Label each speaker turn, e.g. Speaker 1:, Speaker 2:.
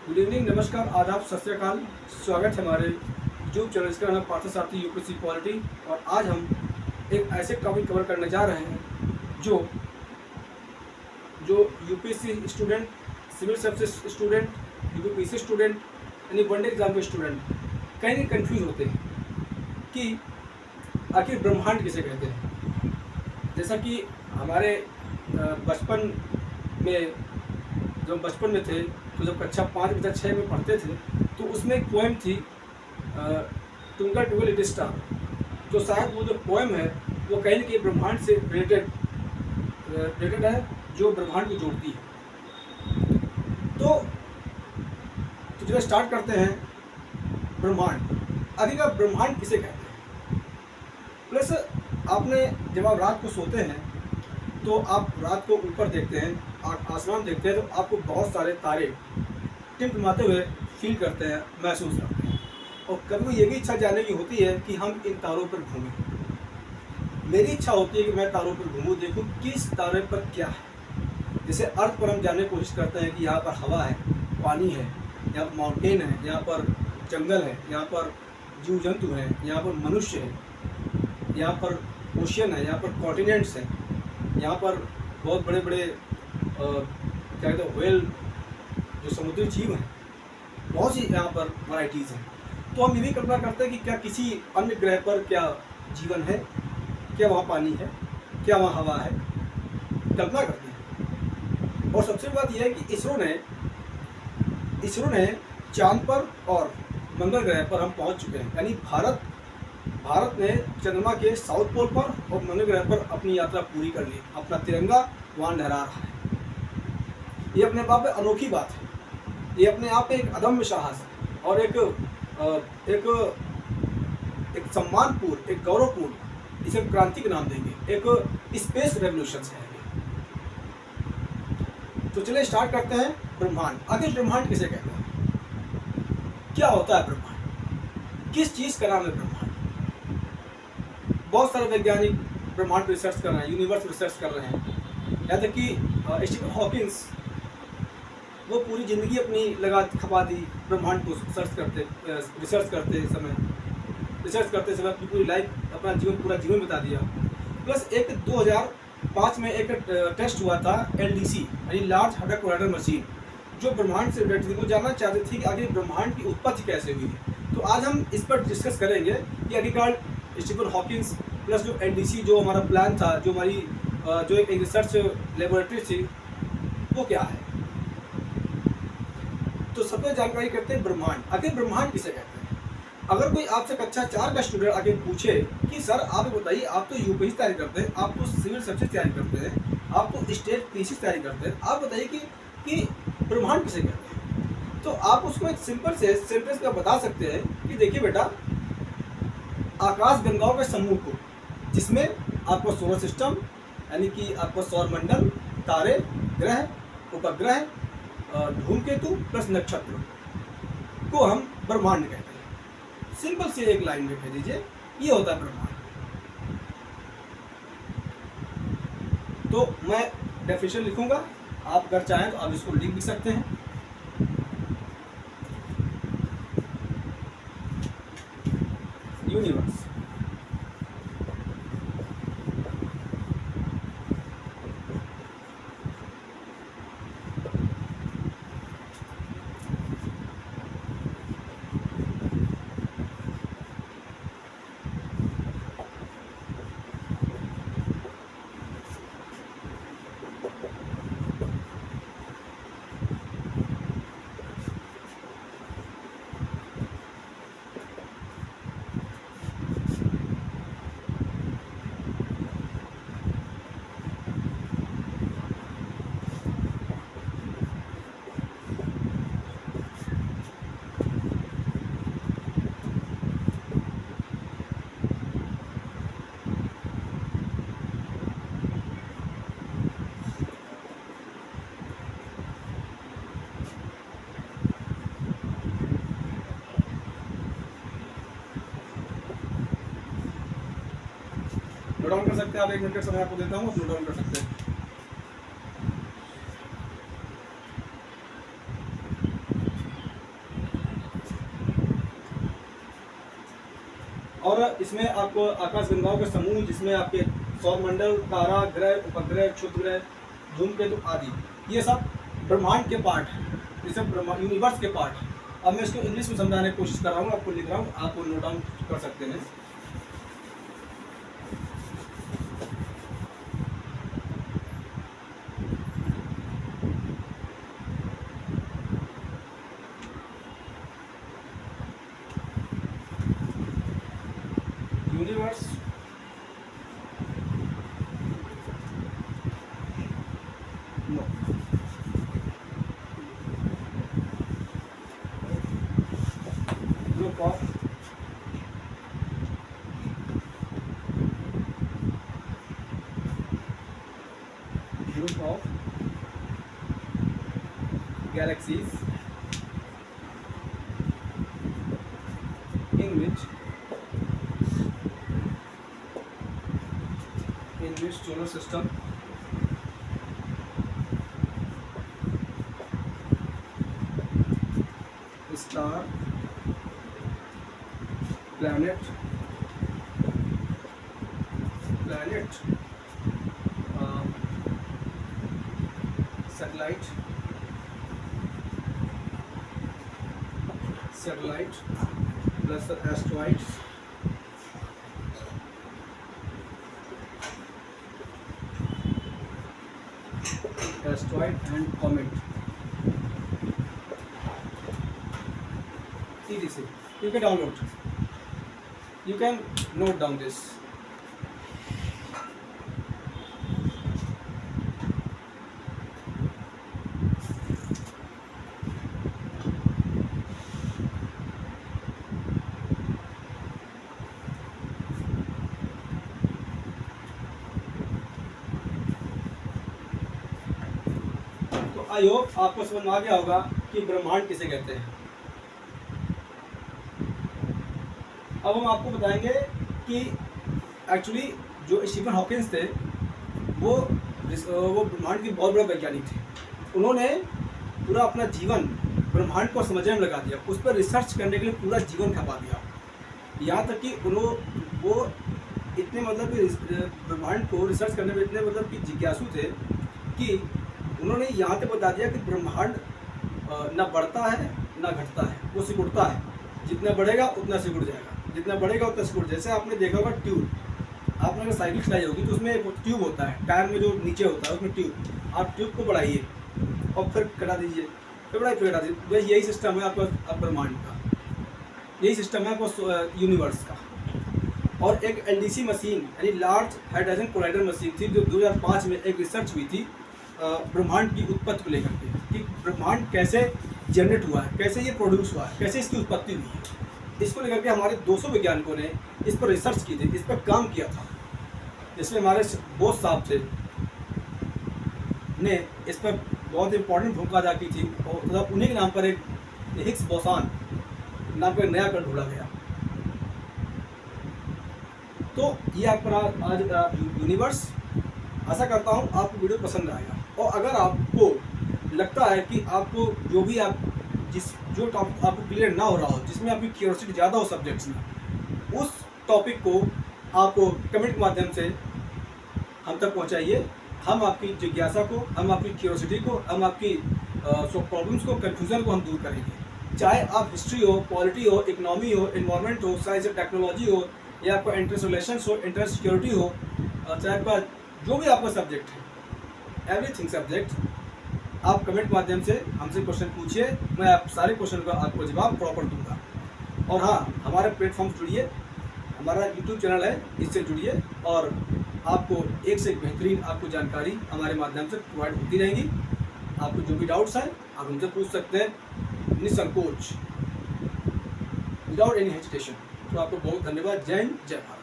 Speaker 1: Good evening, नमस्कार, आदाब, सत श्री अकाल। स्वागत है हमारे यूट्यूब चैनल, इसका नाम पार्थसारथी यूपीएससी पॉलिटी। और आज हम एक ऐसे टॉपिक कवर करने जा रहे हैं जो जो UPSC student, civil services student, UPSC student यानी वनडे एग्जाम के स्टूडेंट कहीं नहीं कन्फ्यूज़ होते हैं कि आखिर ब्रह्मांड किसे कहते हैं। जैसा कि हमारे बचपन में, जब बचपन में थे तो जब कक्षा 5 कक्षा 6 में पढ़ते थे तो उसमें एक पोएम थी ट्विंकल ट्विंकल लिटिल स्टार, जो शायद वो जो पोएम है वो कहीं न कहीं ब्रह्मांड से रिलेटेड है, जो ब्रह्मांड को जोड़ती है। तो चलिए स्टार्ट करते हैं। ब्रह्मांड, आखिर ब्रह्मांड किसे कहते हैं। प्लस आपने जब आप रात को सोते हैं तो आप रात को ऊपर देखते हैं, आसमान देखते हैं, तो आपको बहुत सारे तारे टिमटिमाते हुए फील करते हैं, महसूस करते हैं। और कभी ये भी इच्छा जानने की होती है कि हम इन तारों पर घूमें। मेरी इच्छा होती है कि मैं तारों पर घूमूं, देखूं किस तारे पर क्या है। जैसे अर्थ पर हम जानने की कोशिश करते हैं कि यहाँ पर हवा है, पानी है, यहाँ पर माउंटेन है, यहाँ पर जंगल है, यहाँ पर जीव जंतु हैं, यहाँ पर मनुष्य है, यहाँ पर ओशियन है, यहाँ पर कॉन्टिनेंट्स हैं, यहाँ पर बहुत बड़े बड़े क्या कहते हैं व्हेल, जो समुद्री जीव हैं, बहुत सी यहाँ पर वैराइटीज़ हैं। तो हम ये भी कल्पना करते हैं कि क्या किसी अन्य ग्रह पर क्या जीवन है, क्या वहाँ पानी है, क्या वहाँ हवा है, कल्पना करते हैं। और सबसे बात यह है कि इसरो ने चांद पर और मंगल ग्रह पर हम पहुँच चुके हैं। यानी भारत ने चंद्रमा के साउथ पोल पर और मंगल ग्रह पर अपनी यात्रा पूरी कर ली, अपना तिरंगा वहाँ लहरा रहा है। ये अपने आप में अनोखी बात है, ये अपने आप में एक अदम्य साहस है और एक सम्मानपूर्ण, एक गौरवपूर्ण, इसे क्रांति का नाम देंगे, एक स्पेस रेवोल्यूशन है। तो चलिए स्टार्ट करते हैं। ब्रह्मांड, आखिर ब्रह्मांड किसे कहते हैं, क्या होता है ब्रह्मांड, किस चीज़ का नाम है ब्रह्मांड। बहुत सारे वैज्ञानिक ब्रह्मांड रिसर्च कर रहे हैं, यूनिवर्स रिसर्च कर रहे हैं। यहाँ तक कि स्टीफन हॉकिंस, वो पूरी ज़िंदगी अपनी लगा खपा दी ब्रह्मांड को रिसर्च करते समय अपनी पूरी लाइफ, अपना पूरा जीवन बता दिया। प्लस एक 2005 में एक टेस्ट हुआ था LHC यानी लार्ज हार्डर कोलाइडर मशीन, जो ब्रह्मांड से रिलेटेड थी। वो जानना चाहते थे कि आखिर ब्रह्मांड की उत्पत्ति कैसे हुई है। तो आज हम इस पर डिस्कस करेंगे कि आखिरकार स्टीफन हॉकिंस प्लस जो LHC, जो हमारा प्लान था, जो हमारी जो एक रिसर्च लेबोरेटरी थी, वो क्या है। तो सबसे जानकारी करते हैं ब्रह्मांड, आखिर ब्रह्मांड किसे कहते हैं। अगर कोई आपसे कक्षा 4 का स्टूडेंट आगे पूछे कि सर आप बताइए, आप तो यूपीएससी तैयारी करते हैं, आप तो सिविल सर्विसेज तैयारी करते हैं, आप तो स्टेट पीसी तैयारी करते हैं, आप बताइए कि ब्रह्मांड किसे कहते हैं। तो आप उसको एक सिंपल से सेंटेंस में बता सकते हैं कि देखिए बेटा, आकाश गंगाओं के समूह को, जिसमें आपको सोलर सिस्टम यानी कि आपको सौरमंडल, तारे, ग्रह, उपग्रह, धूमकेतु प्लस नक्षत्र को हम ब्रह्मांड कहते हैं। सिंपल सी एक लाइन में कह दीजिए, ये होता है ब्रह्मांड। तो मैं डेफिनेशन लिखूंगा, आप अगर चाहें तो आप इसको लिख भी सकते हैं। यूनिवर्स, नोट डाउन कर सकते हैं आप, 1 मिनट का समय आपको देता हूँ, नोट डाउन कर सकते हैं। और इसमें आपको आकाशगंगाओं के समूह, जिसमें आपके सौरमंडल, तारा, ग्रह, उपग्रह, क्षुद्रग्रह, धूमकेतु आदि, ये सब ब्रह्मांड के पार्ट हैं, ये सब यूनिवर्स के पार्ट हैं। अब मैं इसको इंग्लिश में समझाने की कोशिश कर रहा हूँ, आपको लिख रहा हूँ, आप नोट डाउन कर सकते हैं। Universe no group of galaxies in which solar system star, planet, satellite plus the asteroids, and comet, etc. You can download, you can note down this. I hope आपको समझ में आ गया होगा कि ब्रह्मांड किसे कहते हैं। अब हम आपको बताएंगे कि एक्चुअली जो स्टीफन हॉकिंस थे वो ब्रह्मांड के बहुत बड़े वैज्ञानिक थे। उन्होंने पूरा अपना जीवन ब्रह्मांड को समझने में लगा दिया, उस पर रिसर्च करने के लिए पूरा जीवन खपा दिया। यहाँ तक कि वो इतने मतलब कि ब्रह्मांड को रिसर्च करने में इतने मतलब कि जिज्ञासु थे कि उन्होंने यहाँ तक बता दिया कि ब्रह्मांड ना बढ़ता है ना घटता है, वो सिकुड़ता है। जितना बढ़ेगा उतना सिकुड़ जाएगा, जितना बढ़ेगा उतना सिकुड़। जैसे आपने देखा होगा ट्यूब, आपने अगर साइकिल चलाई होगी तो उसमें एक ट्यूब होता है, टायर में जो नीचे होता है उसमें ट्यूब। आप ट्यूब को बढ़ाइए और फिर कटा दीजिए, फिर बढ़ाइए फिर कटा दीजिए। बस यही सिस्टम है आपका ब्रह्मांड का, यही सिस्टम है आपका यूनिवर्स का। और एक LHC मशीन यानी लार्ज हाइड्रोजन कोलाइडर मशीन थी जो 2005 में एक रिसर्च हुई थी ब्रह्मांड की उत्पत्ति को लेकर के, कि ब्रह्मांड कैसे जनरेट हुआ है, कैसे ये प्रोड्यूस हुआ है, कैसे इसकी उत्पत्ति हुई है। इसको लेकर के हमारे 200 वैज्ञानिकों ने इस पर रिसर्च की थी, इस पर काम किया था। इसमें हमारे बोस साहब थे ने इस पर बहुत इंपॉर्टेंट भूमिका अदा की थी, और मतलब उन्हीं के नाम पर एक हिग्स बोसान नाम का नया कण ढूंढा गया। तो ये आपका आज यूनिवर्स। आशा करता हूँ आपको वीडियो पसंद आएगा, और अगर आपको लगता है कि आपको जो भी जो टॉपिक आपको क्लियर ना हो रहा हो, जिसमें आपकी क्यूरियोसिटी ज़्यादा हो सब्जेक्ट्स में, उस टॉपिक को आप कमेंट के माध्यम से हम तक पहुँचाइए। हम आपकी जिज्ञासा को, हम आपकी क्यूरियोसिटी को, हम आपकी प्रॉब्लम्स को, कन्फ्यूज़न को हम दूर करेंगे। चाहे आप हिस्ट्री हो, पॉलिटी हो, इकोनॉमी हो, इन्वायरमेंट हो, साइंस एंड टेक्नोलॉजी हो, या आपका इंटर रिलेशंस हो, इंटर सिक्योरिटी हो, चाहे आपका जो भी आपका सब्जेक्ट है, एवरीथिंग सब्जेक्ट, आप कमेंट माध्यम से हमसे क्वेश्चन पूछिए, मैं आप सारे क्वेश्चन का आपको जवाब प्रॉपर दूंगा। और हाँ, हमारे प्लेटफॉर्म से जुड़िए, हमारा यूट्यूब चैनल है, इससे जुड़िए, और आपको एक से एक बेहतरीन आपको जानकारी हमारे माध्यम से प्रोवाइड होती रहेगी। आपको जो भी डाउट्स हैं आप हमसे पूछ सकते हैं निसंकोच, विदाउट एनी हेजिटेशन। तो आपको बहुत धन्यवाद। जय हिंद, जय भारत।